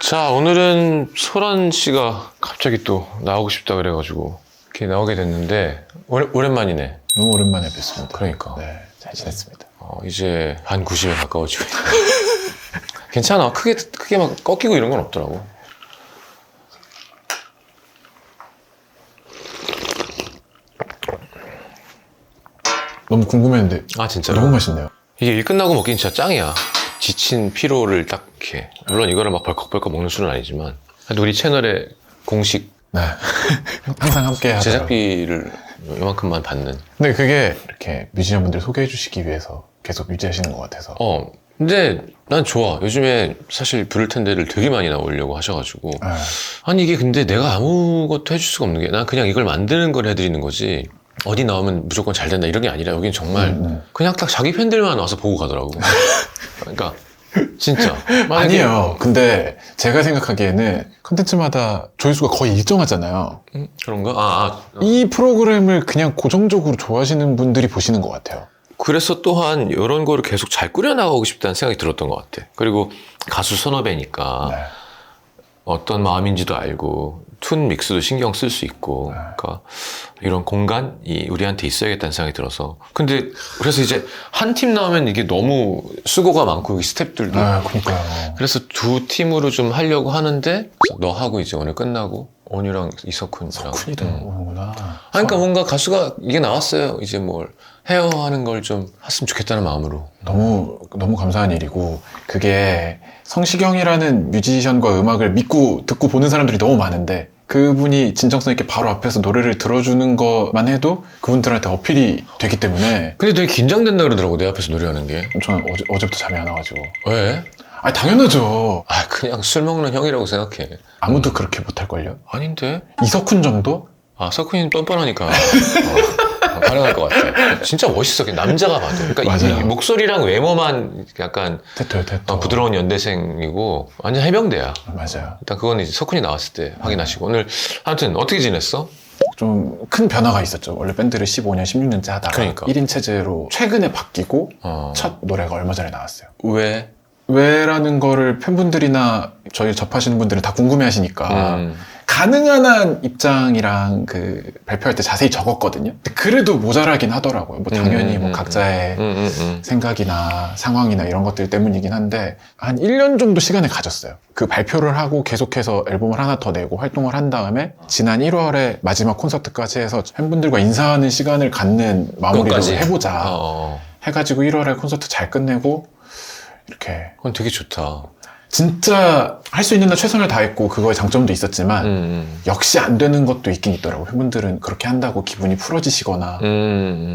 자, 오늘은 소란 씨가 갑자기 또 나오고 싶다 그래가지고 이렇게 나오게 됐는데 오랜만이네. 너무 오랜만에 뵙습니다. 그러니까. 네, 잘 지냈습니다. 이제 한 90에 가까워지고 있네. 괜찮아. 크게 막 꺾이고 이런 건 없더라고. 너무 궁금했는데 아, 진짜로? 너무 맛있네요. 이게 일 끝나고 먹긴 진짜 짱이야. 지친 피로를 딱 이렇게. 물론 이거를 막 벌컥벌컥 먹는 수는 아니지만 하여튼 우리 채널의 공식 네. 항상 함께 하죠. 제작비를 이만큼만 받는. 근데 그게 이렇게 뮤지션분들 소개해 주시기 위해서 계속 유지하시는 것 같아서. 근데 난 좋아. 요즘에 사실 부를 텐데를 되게 많이 나오려고 하셔가지고. 네. 아니 이게 근데 내가 아무것도 해줄 수가 없는 게 난 그냥 이걸 만드는 걸 해드리는 거지 어디 나오면 무조건 잘 된다 이런 게 아니라 여긴 정말 그냥 딱 자기 팬들만 와서 보고 가더라고. 그러니까 진짜 아니에요. 근데 제가 생각하기에는 컨텐츠마다 조회수가 거의 일정하잖아요. 그런가? 이 프로그램을 그냥 고정적으로 좋아하시는 분들이 보시는 것 같아요. 그래서 또한 이런 거를 계속 잘 꾸려나가고 싶다는 생각이 들었던 것 같아. 그리고 가수 선후배니까 네. 어떤 마음인지도 알고 툰 믹스도 신경 쓸 수 있고 그러니까 이런 공간이 우리한테 있어야겠다는 생각이 들어서. 근데 그래서 이제 한 팀 나오면 이게 너무 수고가 많고 스태프들도 그러니까요. 그래서 두 팀으로 좀 하려고 하는데 너하고 이제 오늘 끝나고 온유랑 이석훈이랑 석훈이도 오는구나. 그러니까 뭔가 가수가 이게 나왔어요. 이제 뭘 헤어 하는 걸 좀 했으면 좋겠다는 마음으로. 너무 감사한 일이고, 그게 성시경이라는 뮤지션과 음악을 믿고 듣고 보는 사람들이 너무 많은데, 그분이 진정성 있게 바로 앞에서 노래를 들어주는 것만 해도 그분들한테 어필이 되기 때문에. 근데 되게 긴장된다 그러더라고, 내 앞에서 노래하는 게. 저는 어제부터 잠이 안 와가지고. 왜? 아니 당연하죠. 그냥 술 먹는 형이라고 생각해. 아무도 그렇게 못할걸요? 아닌데? 이석훈 정도? 석훈이는 뻔뻔하니까 가능할 것 같아. 진짜 멋있어. 그냥 남자가 봐도. 그러니까 맞아요. 이 목소리랑 외모만 약간 대토요. 부드러운 연대생이고 완전 해병대야. 맞아요. 일단 그건 이제 석훈이 나왔을 때 확인하시고. 오늘 아무튼 어떻게 지냈어? 좀 큰 변화가 있었죠. 원래 밴드를 15년, 16년째 하다가 그러니까. 1인 체제로 최근에 바뀌고 첫 노래가 얼마 전에 나왔어요. 왜라는 거를 팬분들이나 저희 접하시는 분들은 다 궁금해 하시니까 가능한 한 입장이랑 그 발표할 때 자세히 적었거든요. 근데 그래도 모자라긴 하더라고요. 뭐 당연히 뭐 각자의 생각이나 상황이나 이런 것들 때문이긴 한데 한 1년 정도 시간을 가졌어요. 그 발표를 하고 계속해서 앨범을 하나 더 내고 활동을 한 다음에 지난 1월에 마지막 콘서트까지 해서 팬분들과 인사하는 시간을 갖는 마무리를 끝까지. 해보자 해가지고 1월에 콘서트 잘 끝내고 이렇게. 그건 되게 좋다. 진짜 할 수 있는 한 최선을 다했고 그거의 장점도 있었지만 역시 안 되는 것도 있긴 있더라고요. 팬분들은 그렇게 한다고 기분이 풀어지시거나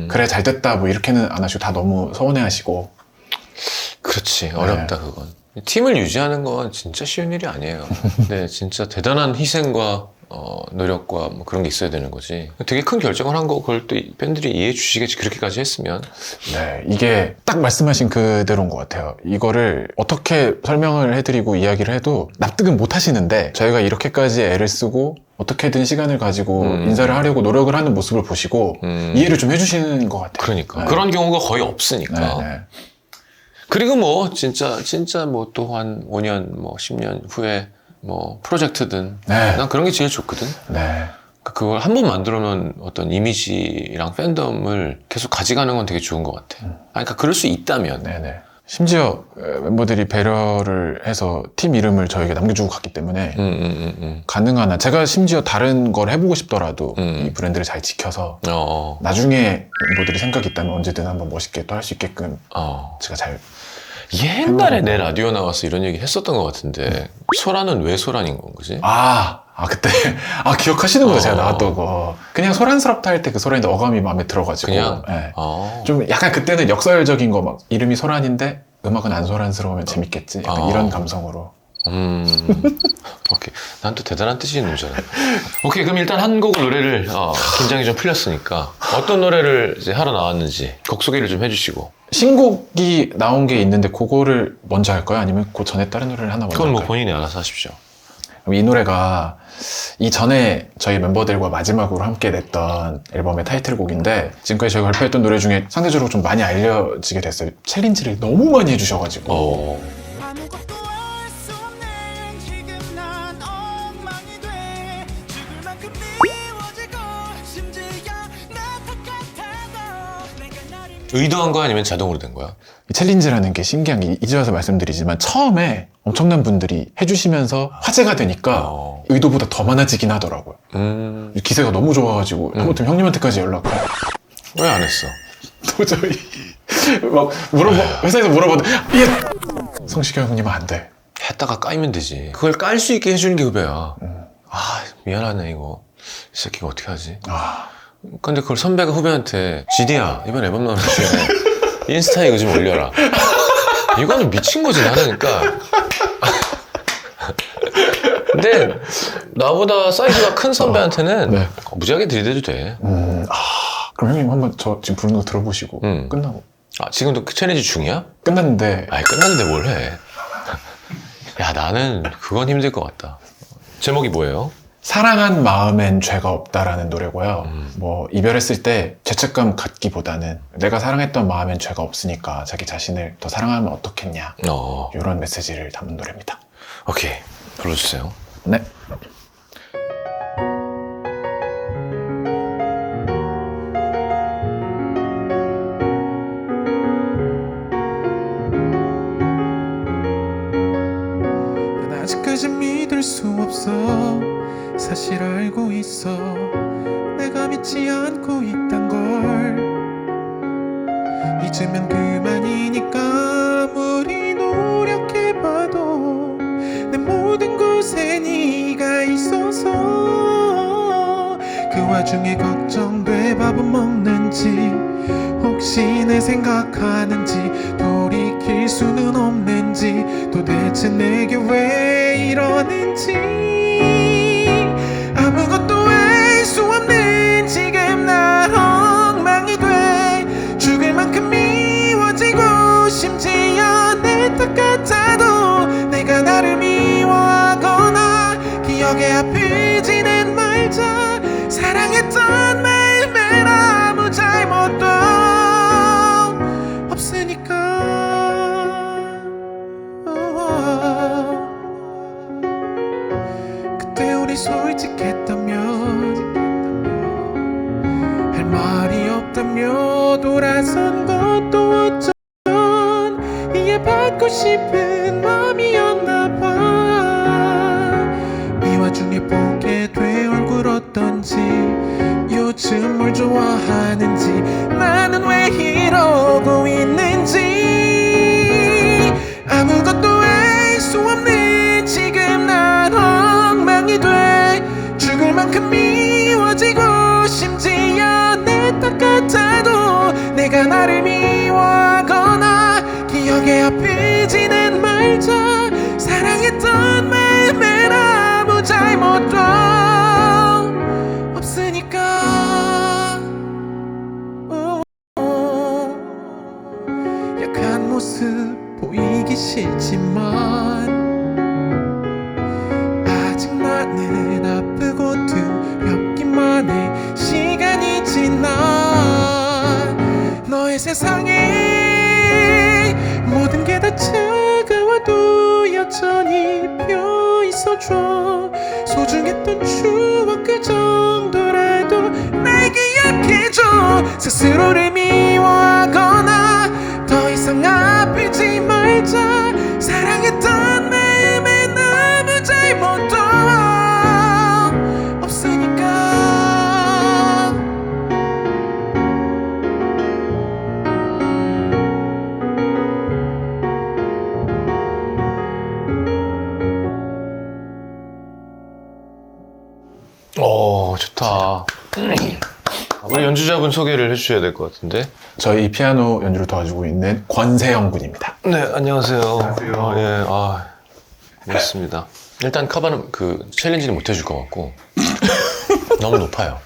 그래 잘 됐다 뭐 이렇게는 안 하시고 다 너무 서운해하시고. 그렇지. 어렵다 그건. 팀을 유지하는 건 진짜 쉬운 일이 아니에요. 근데 진짜 대단한 희생과 노력과 뭐 그런 게 있어야 되는 거지. 되게 큰 결정을 한 거 그걸 또 팬들이 이해해 주시겠지. 그렇게까지 했으면. 네, 이게 딱 말씀하신 그대로인 것 같아요. 이거를 어떻게 설명을 해드리고 이야기를 해도 납득은 못 하시는데 저희가 이렇게까지 애를 쓰고 어떻게든 시간을 가지고 인사를 하려고 노력을 하는 모습을 보시고 이해를 좀 해주시는 것 같아요. 그러니까. 네. 그런 경우가 거의 없으니까. 네. 그리고 뭐 진짜 뭐 또 한 5년 뭐 10년 후에 뭐 프로젝트든 네. 난 그런 게 제일 좋거든. 네. 그걸 한 번 만들어 놓은 어떤 이미지랑 팬덤을 계속 가져가는 건 되게 좋은 것 같아. 그러니까 그럴 수 있다면. 네네. 심지어 멤버들이 배려를 해서 팀 이름을 저에게 남겨주고 갔기 때문에 가능한 한 제가 심지어 다른 걸 해보고 싶더라도 이 브랜드를 잘 지켜서 나중에 멤버들이 생각이 있다면 언제든 한번 멋있게 또 할 수 있게끔 제가 잘. 옛날에 내 라디오 나와서 이런 얘기 했었던 것 같은데 소란은 왜 소란인 건 거지? 그때 기억하시는구나. 제가 나왔던 거 그냥 소란스럽다 할 때 그 소란인데 어감이 마음에 들어가지고 그냥? 네. 좀 약간 그때는 역설적인 거 막 이름이 소란인데 음악은 안 소란스러우면 재밌겠지 약간 이런 감성으로. 오케이. 난 또 대단한 뜻이 있는 줄 알았네. 오케이. 그럼 일단 한 곡 노래를 긴장이 좀 풀렸으니까 어떤 노래를 이제 하러 나왔는지 곡 소개를 좀 해주시고. 신곡이 나온 게 있는데 그거를 먼저 할까요? 아니면 그 전에 다른 노래를 하나 먼저 그건 뭐 할까요? 본인이 알아서 하십시오. 그럼 이 노래가 이전에 저희 멤버들과 마지막으로 함께 냈던 앨범의 타이틀곡인데 지금까지 저희가 발표했던 노래 중에 상대적으로 좀 많이 알려지게 됐어요. 챌린지를 너무 많이 해주셔가지고 아무것도 알 수 없는 지금 의도한 거야 아니면 자동으로 된 거야? 이 챌린지라는 게 신기한 게 이제 와서 말씀드리지만 처음에 엄청난 분들이 해주시면서 화제가 되니까 의도보다 더 많아지긴 하더라고요. 기세가 너무 좋아가지고 하마터면 형님한테까지 연락 와요. 왜 안 했어? 도저히 막 회사에서 물어봐도 예! 성시경 형님은 안 돼. 했다가 까이면 되지. 그걸 깔 수 있게 해주는 게 후배야. 아 미안하네 이거. 이 새끼가 어떻게 하지? 근데 그걸 선배가 후배한테 GD야 이번 앨범 나오는 데 인스타에 이거 좀 올려라. 이거는 미친 거지 나는. 그러니까 근데 나보다 사이즈가 큰 선배한테는 네. 무지하게 들이대도 돼. 그럼 형님 한번 저 지금 부르는 거 들어보시고 끝나고. 지금도 그 챌린지 중이야? 끝났는데. 아니 끝났는데 뭘 해. 야 나는 그건 힘들 것 같다. 제목이 뭐예요? 사랑한 마음엔 죄가 없다라는 노래고요. 뭐 이별했을 때 죄책감 갖기보다는 내가 사랑했던 마음엔 죄가 없으니까 자기 자신을 더 사랑하면 어떻겠냐 이런 메시지를 담은 노래입니다. 오케이 불러주세요. 네. 난 아직까지 믿을 수 없어. 사실 알고 있어. 내가 믿지 않고 있단 걸. 잊으면 그만이니까 아무리 노력해봐도 내 모든 곳에 네가 있어서 그 와중에 걱정돼. 밥은 먹는지 혹시 내 생각하는지 돌이킬 수는 없는지 도대체 내게 왜 이러는지 아무것도 알 수 없는 지금 난 엉망이 돼. 죽을 만큼 미워지고 심지어 내 탓 같아도 내가 나를 미워하거나 기억에 아프지는 말자. 사랑했던 마음엔 아무 잘못도 없으니까. 그때 우리 솔직했다면 할 말이 없다며 돌아선 것도 어쩌면 이해받고 싶은 맘이었나 봐. 이 와중에 보게 돼 얼굴 어떤지 요즘 뭘 좋아하는지 나는 왜 이러고 있는지 아무것도 알 수 없는 지금 난 엉망이 돼. 죽을 만큼 미워지고 심지어 내 탓 같아도 내가 나를 미워하거나 기억에 아프지는 말자. 사랑했던 마음엔 아무 잘못도 없으니까. 약한 모습 보이기 싫지만 아직 나는 아프고 두렵기만 해. 시간이 지나 너의 세상에 모든 게 다 차가워도 여전히 펴 있어줘. 소중했던 추억 그 정도라도 날 기억해줘. 스스로를 미워하거나 더 이상 아프지 말자. 사랑했던 마음엔 아무 잘못도 없으니까. 좋다. 우리 연주자분 소개를 해주셔야 될 것 같은데. 저희 피아노 연주를 도와주고 있는 권세영 군입니다. 네, 안녕하세요. 반갑습니다. 일단 카바는 그 챌린지는 못 해줄 것 같고 너무 높아요.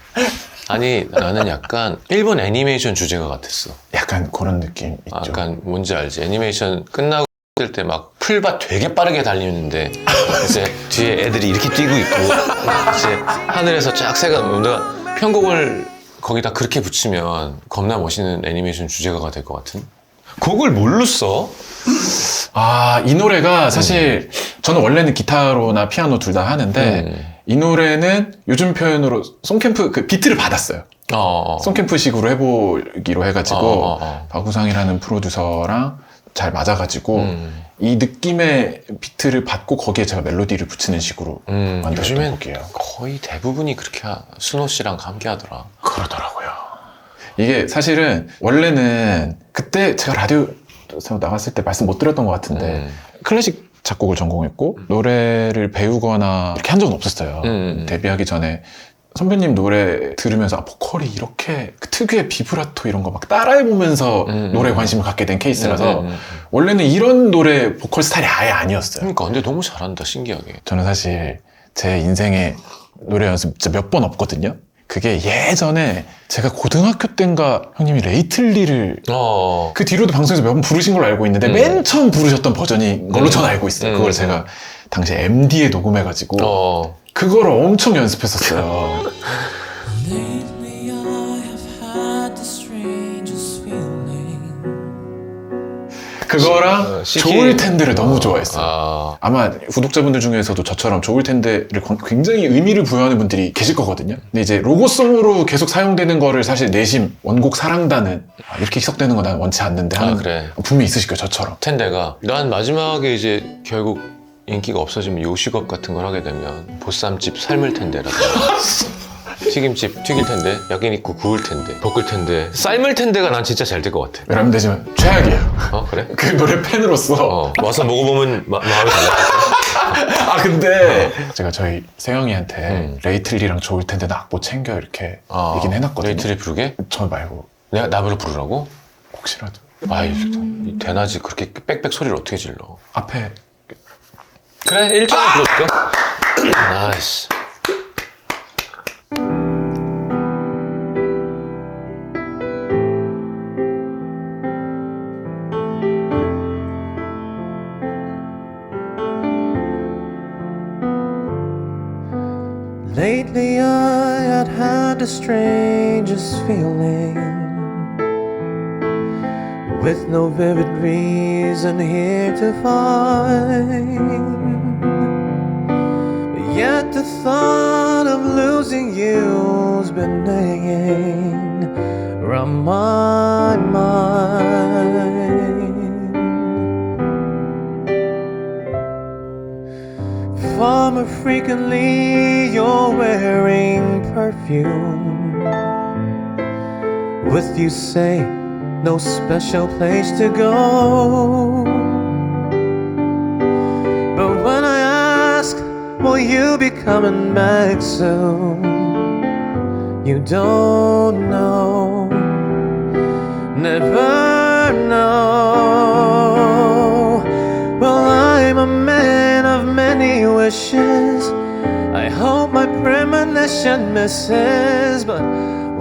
아니 나는 약간 일본 애니메이션 주제가 같았어. 약간 그런 느낌 있죠. 약간 뭔지 알지? 애니메이션 끝나고 될 때 막 풀밭 되게 빠르게 달리는데 이제 뒤에 애들이 이렇게 뛰고 있고 이제 하늘에서 쫙 새가 내가 편곡을 거기다 그렇게 붙이면 겁나 멋있는 애니메이션 주제가가 될 것 같은. 곡을 뭘로 써? 이 노래가 사실 저는 원래는 기타로나 피아노 둘 다 하는데 이 노래는 요즘 표현으로 송캠프 그 비트를 받았어요. 송캠프식으로 해보기로 해가지고 박우상이라는 프로듀서랑 잘 맞아가지고 이 느낌의 비트를 받고 거기에 제가 멜로디를 붙이는 식으로 만들었던 요즘엔 곡이에요. 거의 대부분이 그렇게 순호 씨랑 함께 하더라. 그러더라고요. 이게 사실은 원래는 그때 제가 라디오에서 나갔을 때 말씀 못 드렸던 것 같은데 클래식 작곡을 전공했고 노래를 배우거나 이렇게 한 적은 없었어요. 데뷔하기 전에 선배님 노래 들으면서 보컬이 이렇게 그 특유의 비브라토 이런 거 막 따라해보면서 노래에 관심을 갖게 된 케이스라서 원래는 이런 노래 보컬 스타일이 아예 아니었어요. 그러니까 근데 너무 잘한다 신기하게. 저는 사실 제 인생에 노래 연습 진짜 몇 번 없거든요. 그게 예전에 제가 고등학교 때인가 형님이 레이틀리를 그 뒤로도 방송에서 몇 번 부르신 걸로 알고 있는데 맨 처음 부르셨던 버전인 걸로 저는 알고 있어요. 그걸 제가 당시에 MD에 녹음해가지고 그걸 엄청 연습했었어요. Lately I have had the strangest feeling. 그거랑 CK. 좋을 텐데를 너무 좋아했어요. 아마 구독자분들 중에서도 저처럼 좋을 텐데를 굉장히 의미를 부여하는 분들이 계실 거거든요. 근데 이제 로고송으로 계속 사용되는 거를 사실 내심 원곡 사랑단은 이렇게 희석되는 건 난 원치 않는데 하는 그래. 분명히 있으실 거예요. 저처럼. 텐데가 난 마지막에 이제 결국 인기가 없어지면 요식업 같은 걸 하게 되면 보쌈집 삶을 텐데라든가 튀김집 튀길 텐데 야끼니쿠 구울 텐데 볶을 텐데 삶을 텐데가 난 진짜 잘 될 것 같아. 외라면 되지만 최악이에요. 그래? 그 노래 팬으로서. 와서 먹어보면 마음이 달라질까? 근데 제가 저희 세영이한테 레이틀리랑 좋을 텐데 나 악보 챙겨 이렇게 얘기는 해놨거든요. 레이틀리 부르게? 저 말고 내가 나부를 부르라고? 혹시라도 이 대낮이 그렇게 빽빽 소리를 어떻게 질러? 앞에 그래 1차만 불러줄까? 나이스. Lately I had the strangest feeling, with no vivid reason here to find. Yet the thought of losing you's been nagging around my mind. Far more frequently you're wearing perfume. With you say no special place to go. But when I ask, will you be coming back soon? You don't know, never know. Well, I'm a man of many wishes. I hope my premonition misses, but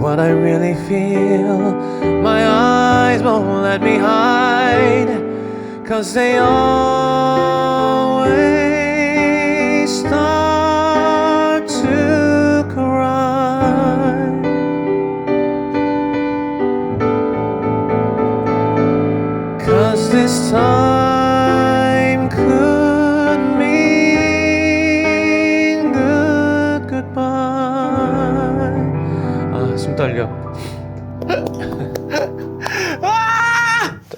what I really feel, my eyes won't let me hide, 'cause they always start to cry. Cause this time could mean good goodbye. 숨 떨려.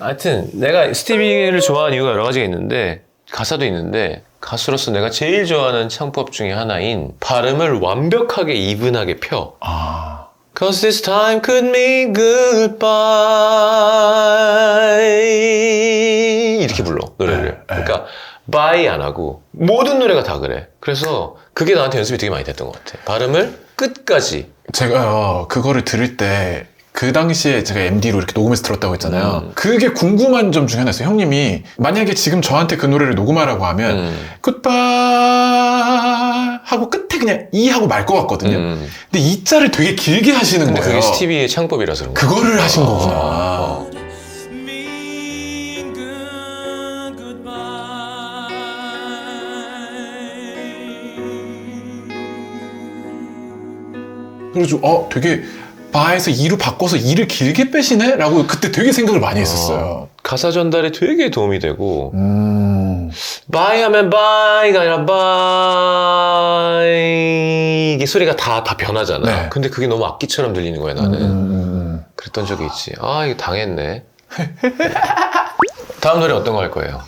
하여튼 내가 스티비를 좋아하는 이유가 여러 가지가 있는데 가사도 있는데 가수로서 내가 제일 좋아하는 창법 중에 하나인 발음을 완벽하게 이분하게 펴. Cause this time could mean goodbye 이렇게 불러 노래를. 그러니까 bye 안 하고 모든 노래가 다 그래. 그래서 그게 나한테 연습이 되게 많이 됐던 것 같아. 발음을 끝까지. 제가 그거를 들을 때 그 당시에 제가 MD로 이렇게 녹음해서 들었다고 했잖아요. 그게 궁금한 점 중에 하나 있어요. 형님이 만약에 지금 저한테 그 노래를 녹음하라고 하면 굿바이 하고 끝에 그냥 이 하고 말 것 같거든요. 근데 이 자를 되게 길게 하시는 근데 거예요. 그게 스티비의 창법이라서 그런 거야. 그거를 하신 거구나. Mean good goodbye. 그래서 되게 바에서 이로 바꿔서 이를 길게 빼시네? 라고 그때 되게 생각을 많이 했었어요. 가사 전달에 되게 도움이 되고 바이 하면 바이가 아니라 바이 이게 소리가 다 변하잖아. 네. 근데 그게 너무 악기처럼 들리는 거야, 나는. 그랬던 적이 있지. 아, 이거 당했네. 다음 노래 어떤 거 할 거예요?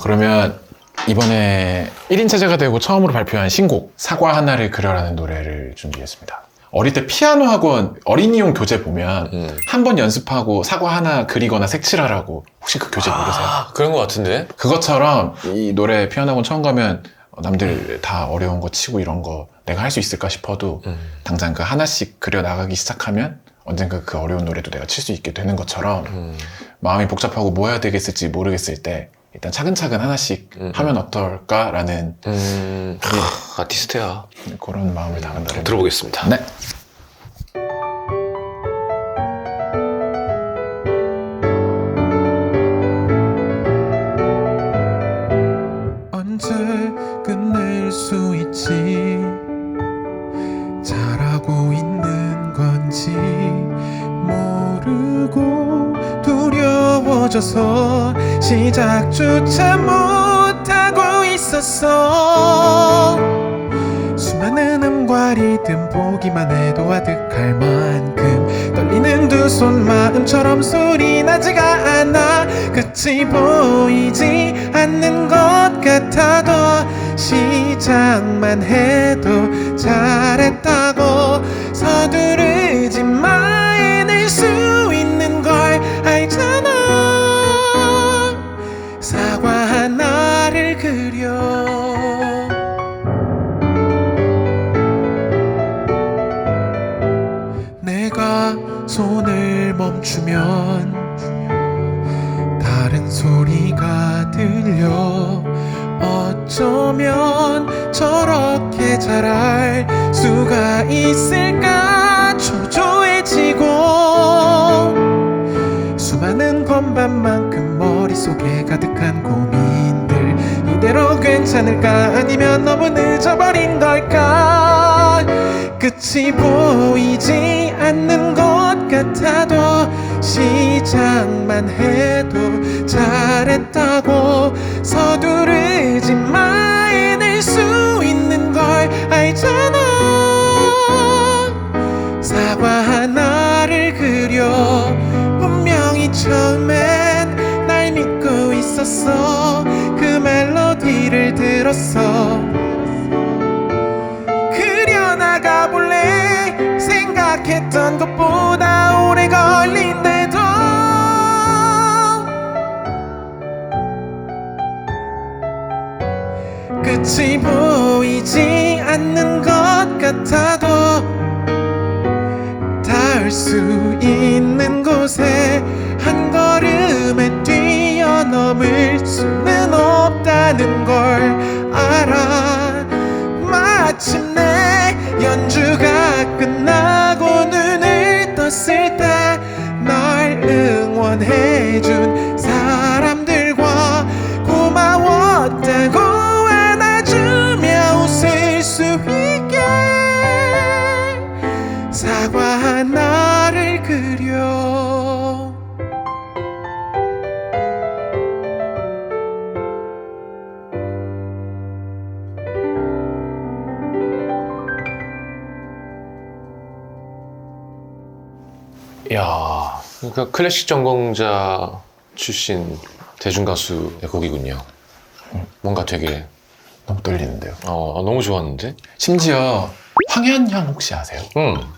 그러면 이번에 1인 체제가 되고 처음으로 발표한 신곡 사과 하나를 그려라는 노래를 준비했습니다. 어릴 때 피아노 학원 어린이용 교재 보면 한 번 연습하고 사과 하나 그리거나 색칠하라고 혹시 그 교재 모르세요? 그런 거 같은데? 그것처럼 이 노래 피아노 학원 처음 가면 남들 다 어려운 거 치고 이런 거 내가 할 수 있을까 싶어도 당장 그 하나씩 그려 나가기 시작하면 언젠가 그 어려운 노래도 내가 칠 수 있게 되는 것처럼 마음이 복잡하고 뭐 해야 되겠을지 모르겠을 때 일단 차근차근 하나씩 하면 어떨까라는 아티스트야. 그런 마음을 담은 노래 들어보겠습니다. 네. 언제 끝낼 수 있지 잘하고 있는 건지 모르고 두려워져서 시작조차 못하고 있었어 수많은 음과 리듬 보기만 해도 아득할 만큼 떨리는 두 손 마음처럼 소리 나지가 않아 끝이 보이지 않는 것 같아도 시작만 해도 잘했다고 서두르지 마 해낼 수 있는 걸 알잖아 사과 하나를 그려 내가 손을 멈추면 다른 소리가 들려 어쩌면 저렇게 잘할 수가 있을까 초조해지고 수많은 건반만큼 머릿속에 가득한 고민들 이대로 괜찮을까 아니면 너무 늦어버린 걸까 끝이 보이지 않는 것 같아도 시작만 해도 잘했다고 서두르지 마 해낼 수 있는 걸 알잖아 사과 하나를 그려 분명히 처음엔 날 믿고 있었어 그 멜로디를 들었어 그려나가볼래 생각했던 것보다 오래 걸린대도 끝이 보이지 않는 것 같아도 닿을 수 있는 곳에 한 걸음에 뛰어넘을 수는 없다는 걸 알아 마침내 연주가 끝나고 눈을 떴을 때 널 응원해준 사람들과 고마웠다고 안아주며 웃을 수 있게 사과 하나를 그려 이야, 그러니까 클래식 전공자 출신 대중가수의 곡이군요. 뭔가 되게 너무 떨리는데요. 너무 좋았는데? 심지어 황현형 혹시 아세요?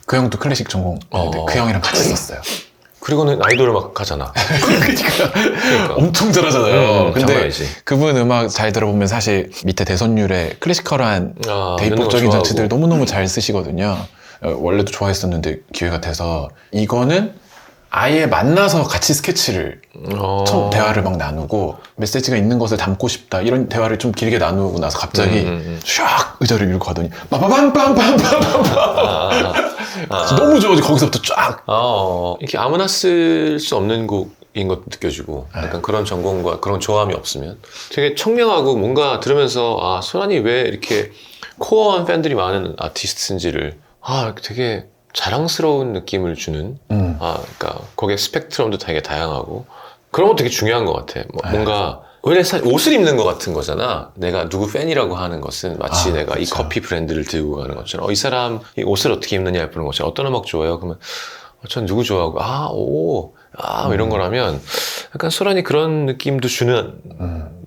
그 형도 클래식 전공했는데 그 형이랑 같이 썼어요. 그리고는 아이돌 음악 하잖아. 그러니까. 엄청 잘하잖아요. 장난 근데 아니지. 그분 음악 잘 들어보면 사실 밑에 대선율에 클래시컬한 대입법적인 장치들 너무너무 잘 쓰시거든요. 원래도 좋아했었는데 기회가 돼서 이거는 아예 만나서 같이 스케치를 처음 대화를 막 나누고 메시지가 있는 것을 담고 싶다 이런 대화를 좀 길게 나누고 나서 갑자기 샥 의자를 읽고 하더니 빠바밤빰빰빰빰빰 너무 좋아서 거기서부터 쫙 이렇게 아무나 쓸 수 없는 곡인 것도 느껴지고 약간 그런 전공과 그런 조함이 없으면 되게 청량하고 뭔가 들으면서 소란이 왜 이렇게 코어한 팬들이 많은 아티스트인지를 되게 자랑스러운 느낌을 주는 그러니까 거기에 스펙트럼도 되게 다양하고 그런 것도 되게 중요한 것 같아. 뭔가 원래 옷을 입는 것 같은 거잖아. 내가 누구 팬이라고 하는 것은 마치 내가 이 그쵸. 커피 브랜드를 들고 가는 것처럼 이 사람 이 옷을 어떻게 입느냐 예쁘는 것처럼 어떤 음악 좋아해요? 그러면 전 누구 좋아하고 이런 거라면 약간 소란이 그런 느낌도 주는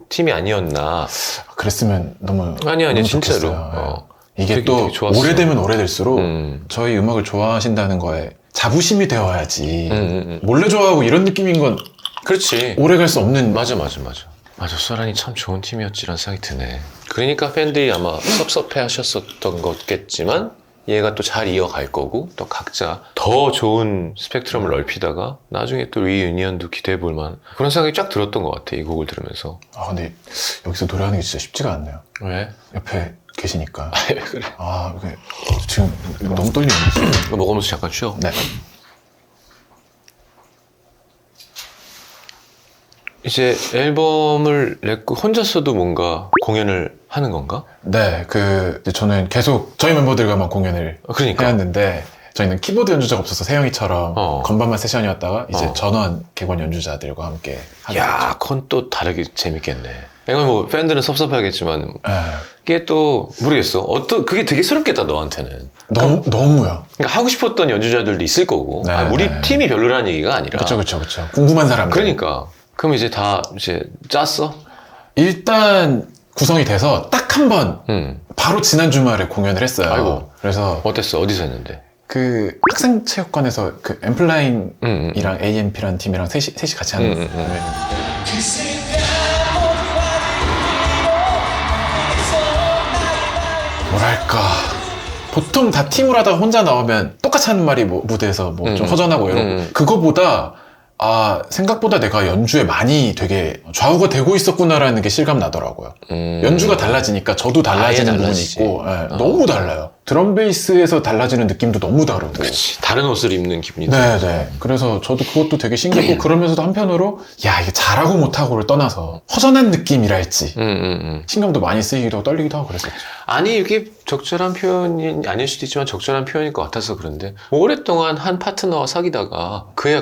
팀이 아니었나. 그랬으면 너무 아니 너무 진짜로. 좋겠어요. 이게 되게 또 좋았어. 오래되면 오래될수록 음. 저희 음악을 좋아하신다는 거에 자부심이 되어야지 몰래 좋아하고 이런 느낌인 건 그렇지. 오래 갈 수 없는. 맞아. 소란이 참 좋은 팀이었지라는 생각이 드네. 그러니까 팬들이 아마 섭섭해 하셨었던 거겠지만 얘가 또 잘 이어갈 거고 또 각자 더 좋은 스펙트럼을 넓히다가 나중에 또 리유니언도 기대해 볼 만한 그런 생각이 쫙 들었던 것 같아. 이 곡을 들으면서. 근데 여기서 노래하는 게 진짜 쉽지가 않네요. 왜? 옆에 계시니까. 왜 그래? 이게 지금 너무 떨리는데. 이거 먹으면서 잠깐 쉬어. 네. 이제 앨범을 냈고 혼자서도 뭔가 공연을 하는 건가? 네, 이제 저는 계속 저희 멤버들과만 공연을 그러니까. 해왔는데 저희는 키보드 연주자가 없어서 세영이처럼 건반만 세션이었다가 이제 전원 객원 연주자들과 함께 하게 됐죠. 야, 그건 또 다르게 재밌겠네. 이건 뭐 팬들은 섭섭하겠지만 네. 이게 또 모르겠어. 그게 되게 새롭겠다 너한테는. 너무요. 그러니까 하고 싶었던 연주자들도 있을 거고. 네, 우리 네. 팀이 별로라는 얘기가 아니라. 그쵸. 궁금한 사람들. 그러니까. 그럼 이제 다 이제 짰어? 일단 구성이 돼서 딱 한 번 응. 바로 지난 주말에 공연을 했어요. 아이고. 그래서 어땠어? 어디서 했는데? 그 학생체육관에서 그 엠플라잉이랑 AMP라는 팀이랑 셋이 같이 하는 공연인데 뭐랄까 보통 다 팀으로 하다가 혼자 나오면 똑같이 하는 말이 뭐 무대에서 뭐 좀 허전하고 이러고 그거보다 생각보다 내가 연주에 많이 되게 좌우가 되고 있었구나라는 게 실감 나더라고요. 연주가 달라지니까 저도 달라지는 아예 부분이 달라지지. 있고 너무 달라요. 드럼 베이스에서 달라지는 느낌도 너무 다르고. 그렇지. 다른 옷을 입는 기분이 들어. 네네. 그래서 저도 그것도 되게 신기했고 그러면서도 한편으로 이게 잘하고 못하고를 떠나서 허전한 느낌이랄지 신경도 많이 쓰이기도 하고 떨리기도 하고 그랬었죠. 아니 이게 적절한 표현이 아닐 수도 있지만 적절한 표현일 것 같아서 그런데 오랫동안 한 파트너와 사귀다가 그에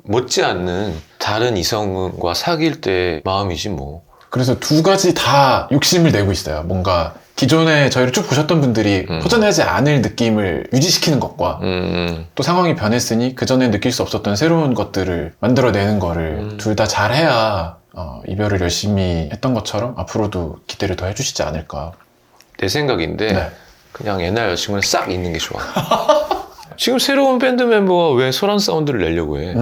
못지않는 다른 이성과 사귈 때 마음이지 뭐. 그래서 두 가지 다 욕심을 내고 있어요. 뭔가 기존에 저희를 쭉 보셨던 분들이 허전하지 않을 느낌을 유지시키는 것과 또 상황이 변했으니 그전에 느낄 수 없었던 새로운 것들을 만들어내는 거를 둘 다 잘해야 이별을 열심히 했던 것처럼 앞으로도 기대를 더 해주시지 않을까. 내 생각인데 네. 그냥 옛날 여자친구는 싹 있는 게 좋아. 지금 새로운 밴드 멤버가 왜 소란 사운드를 내려고 해?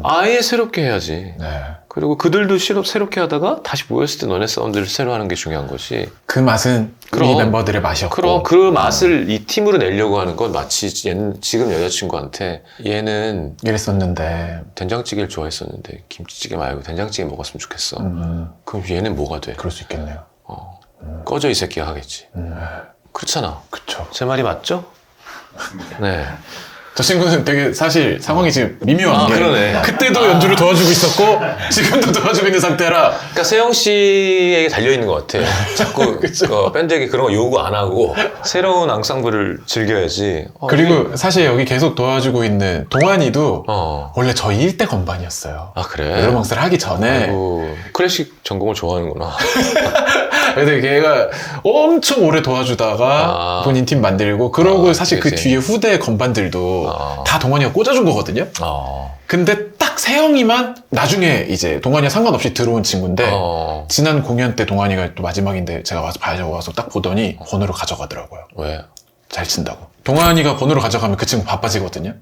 아예 새롭게 해야지. 네. 그리고 그들도 새롭게 하다가 다시 모였을 때 너네 사운드를 새로 하는 게 중요한 거지. 그 맛은 그럼. 우리 멤버들의 맛이었고. 그럼 그 맛을 이 팀으로 내려고 하는 건 마치 지금 여자친구한테 얘는 이랬었는데 된장찌개를 좋아했었는데 김치찌개 말고 된장찌개 먹었으면 좋겠어. 그럼 얘는 뭐가 돼? 그럴 수 있겠네요. 꺼져 이 새끼가 하겠지. 그렇잖아. 그쵸. 제 말이 맞죠? 네. 저 친구는 되게 사실 상황이 지금 미묘한 게 그러네. 그때도 연주를 도와주고 있었고 지금도 도와주고 있는 상태라 그러니까 세영 씨에게 달려있는 것 같아. 자꾸 밴드에게 그런 거 요구 안 하고 새로운 앙상블을 즐겨야지. 그리고 사실 여기 계속 도와주고 있는 동환이도 어. 원래 저희 1대 건반이었어요. 아 그래? 여러방스를 하기 전에. 아이고, 클래식 전공을 좋아하는구나. 근데 걔가 엄청 오래 도와주다가 본인 팀 만들고 그러고 사실 그 그치. 뒤에 후대 건반들도 다 동환이가 꽂아준 거거든요. 근데 딱 세영이만 나중에 이제 동환이와 상관없이 들어온 친구인데 지난 공연 때 동환이가 또 마지막인데 제가 와서 봐야죠 와서 딱 보더니 번호를 가져가더라고요. 왜? 잘 친다고. 동환이가 번호를 가져가면 그 친구 바빠지거든요.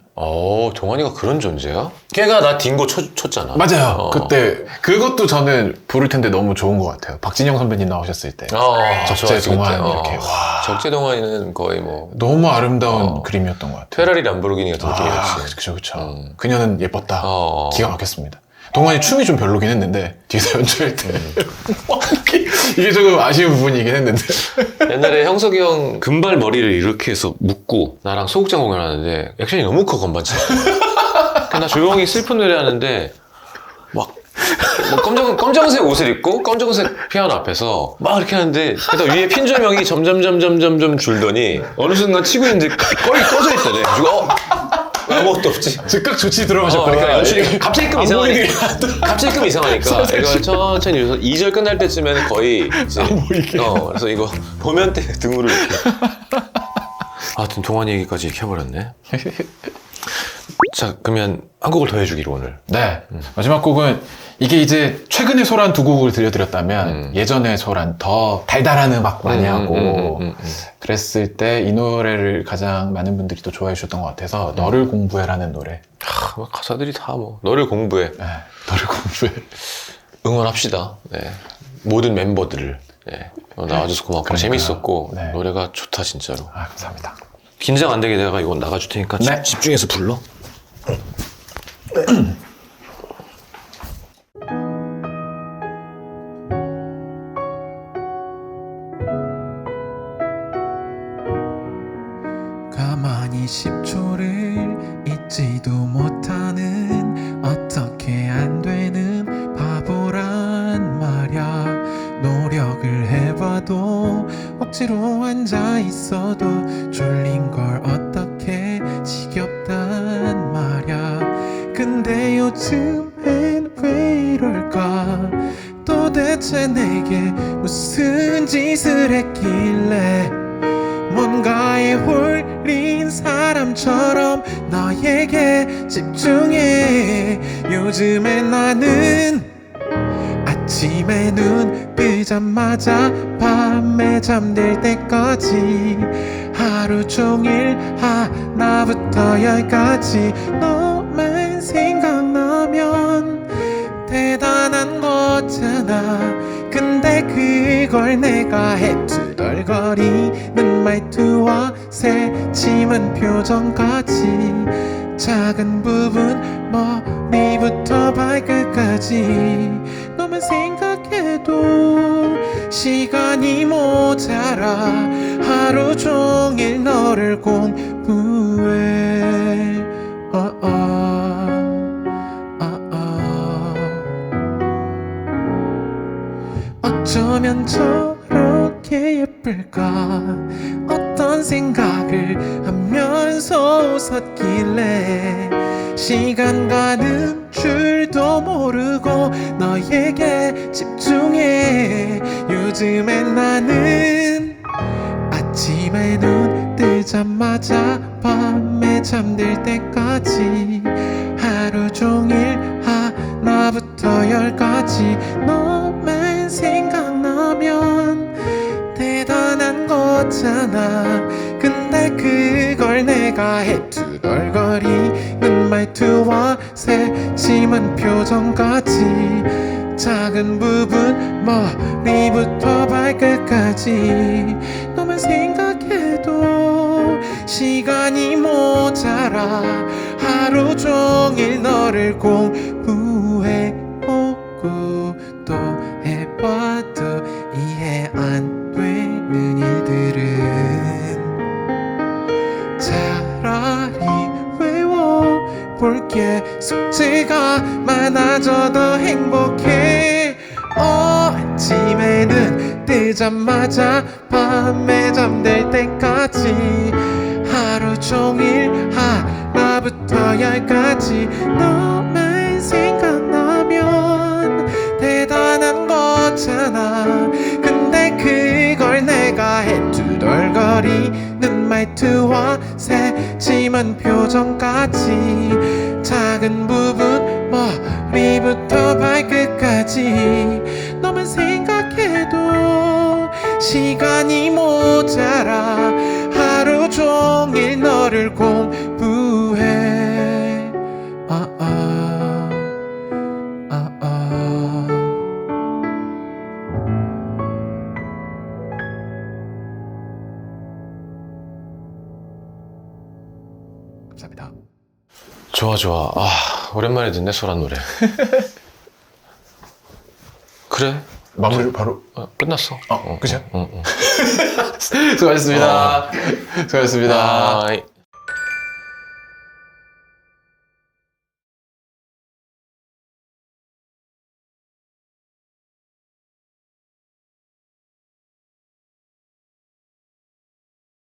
동환이가 그런 존재야? 걔가 나 딩고 쳤잖아. 맞아요. 그때 그것도 저는 부를 텐데 너무 좋은 것 같아요. 박진영 선배님 나오셨을 때 적재 동환 이렇게 와 적재 동환이는 거의 뭐 너무 아름다운 그림이었던 것 같아요. 페라리 람보르기니 같은 느낌이었지. 그쵸. 그녀는 예뻤다. 기가 막혔습니다. 동환이 춤이 좀 별로긴 했는데 뒤에서 연주할 때 이게 조금 아쉬운 부분이긴 했는데 옛날에 형석이 형 금발 머리를 이렇게 해서 묶고 나랑 소극장 공연하는데 액션이 너무 커 건반치. 나 조용히 슬픈 노래 하는데 막 뭐 검정색 옷을 입고 검정색 피아노 앞에서 막 이렇게 하는데 그러다 위에 핀 조명이 점점 줄더니 어느 순간 치고 있는데 거의 꺼져 있더래. 그래서 아무것도 없지. 즉각 조치 들어가셨구나. 그러니까 갑자기 끔 안 이상하니까. 보이게 갑자기 끔 이상하니까. 이걸 천천히 해서 2절 끝날 때쯤에는 거의 이제 보이게. 그래서 이거 보면 때 등으로 이렇게. 하여튼 동환이 얘기까지 이렇게 해버렸네. 자, 그러면 한 곡을 더 해주기로 오늘. 네. 마지막 곡은 이게 이제 최근에 소란 두 곡을 들려드렸다면 예전에 소란 더 달달한 음악 많이 하고 그랬을 때 이 노래를 가장 많은 분들이 또 좋아해 주셨던 것 같아서 너를 공부해라는 노래. 뭐 가사들이 다 뭐 너를 공부해. 네. 너를 공부해. 응원합시다. 네. 모든 멤버들을. 네. 나와줘서 고맙고 그러니까요. 재밌었고 네. 노래가 좋다 진짜로. 아, 감사합니다. 긴장 안 되게 내가 이건 나가줄 테니까 네. 집중해서 불러. 가만히 10초를 잊지도 못하는 어떻게 안 되는 바보란 말야. 노력을 해봐도 억지로 앉아 있어도 졸린 걸 어떻게 지겹단 말야. 근데 요즘엔 왜 이럴까. 도대체 내게 무슨 짓을 했길래 뭔가에 홀린 사람처럼 너에게 집중해. 요즘에 나는 아침에 눈 뜨자마자 밤에 잠들 때까지 하루 종일 하나부터 열까지 너만 생각나면 대단한 거잖아. 근데 그걸 내가 해투덜거리는 말투와 새침한 표정까지 작은 부분 머리부터 발끝까지 너만 생각해도 시간이 모자라. 하루 종일 너를 공부해. 어쩌면 저렇게 예쁠까. 어떤 생각을 하면서 웃었길래 시간 가는 줄도 모르고 너에게 집중해. 요즘엔 나는 아침에 눈 뜨자마자 밤에 잠들 때까지 하루 종일 하나부터 열까지 너만 생각나면 대단한 거잖아. 근데 그걸 내가 해투덜거리는 말투와 새침한 표정까지 작은 부분 머리부터 발끝까지 너만 생각해도 시간이 모자라. 하루 종일 너를 공부해 오고 또 해봐도 이해 안 되는 일들은 차라리 외워볼게. 숙제가 많아져도 행복해. 아침에는 뜨자마자 밤에 잠들 때까지 하루 종일 하나부터 열까지 너만 생각나면 대단한 거잖아. 근데 그걸 내가 해투덜거리는 말투와 새침한 표정까지 작은 부분 머리부터 발끝까지 너만 생각해도 시간이 모자라. 하루 종일 너를 공부해. 감사합니다. 좋아 좋아. 아 오랜만에 듣네 소란 노래. 그래. 마무리 바로. 끝났어. 그죠? 응. 수고하셨습니다. 수고하셨습니다. 바이.